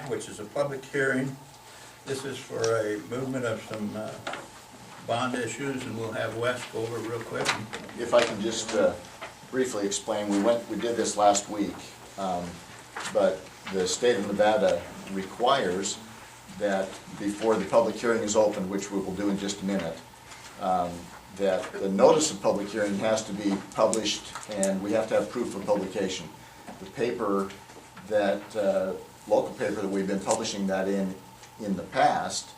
which is a public hearing. This is for a movement of some bond issues, and we'll have Wes go over real quick. If I can just briefly explain, we did this last week, but the state of Nevada requires that before the public hearing is opened, which we will do in just a minute, that the notice of public hearing has to be published, and we have to have proof of publication. The paper that, local paper that we've been publishing that in the past,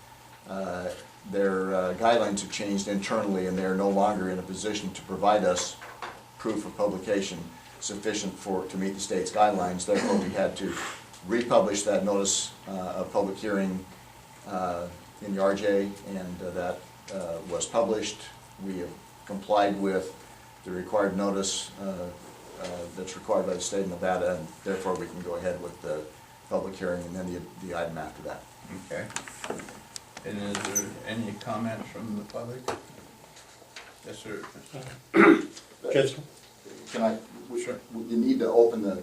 their guidelines have changed internally, and they're no longer in a position to provide us proof of publication sufficient to meet the state's guidelines. Therefore, we had to republish that notice of public hearing in the RJ, and that was published. We have complied with the required notice that's required by the state of Nevada, and therefore we can go ahead with the public hearing and then the item after that. Okay. And is there any comments from the public? Yes, sir. Just, Can I? Sure. You need to open the.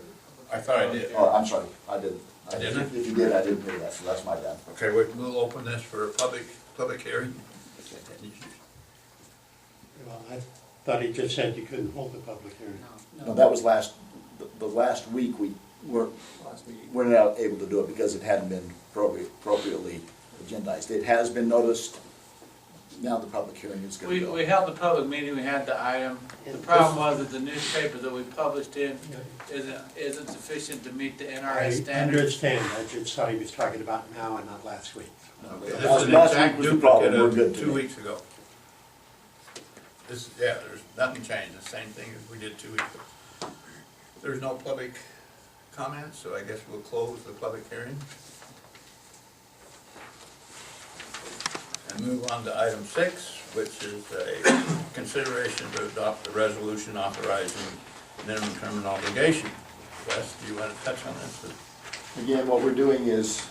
I thought I did. Oh, I'm sorry, I didn't. I didn't? If you did, I didn't hear that, so that's my bad. Okay, we'll open this for a public hearing. well, I thought he just said you couldn't hold a public hearing. No, that was the last week we weren't not able to do it because it hadn't been appropriately agendized. It has been noticed. Now the public hearing is going to go. We held the public meeting, we had the item. The problem was that the newspaper that we published in isn't sufficient to meet the I NRA standards. understand, I just thought he was talking about now and not last week. Okay, this Last is an week exact was the problem. duplicate We're of good 2 today. weeks ago. This, yeah, there's nothing changed, the same thing as we did 2 weeks ago. There's no public comments, so I guess we'll close the public hearing. And move on to item 6, which is a consideration to adopt the resolution authorizing minimum term and obligation. Wes, do you want to touch on this? Again, what we're doing is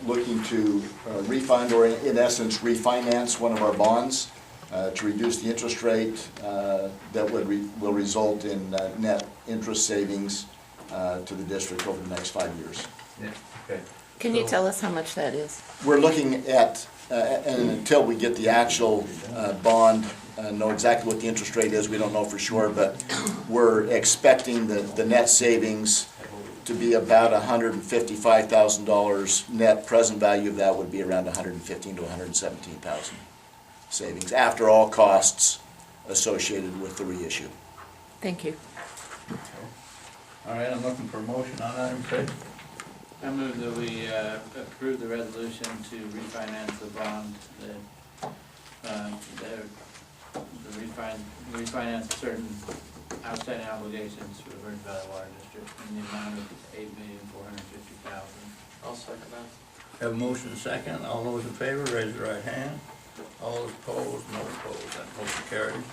looking to refund, or in essence refinance one of our bonds to reduce the interest rate that will result in net interest savings to the district over the next 5 years. Yeah, okay. Can you tell us how much that is? We're looking at, and until we get the actual bond, know exactly what the interest rate is, we don't know for sure, but we're expecting the net savings to be about $155,000 net. Present value of that would be around $115,000 to $117,000 savings after all costs associated with the reissue. Thank you. All right, I'm looking for a motion on item 6. I move that we approve the resolution to refinance the bond, refinance certain outstanding obligations for the Virgin Valley Water District in the amount of $8,450,000. I'll second that. Have a motion second. All those in favor, raise your right hand. All opposed, no opposed. That motion carries.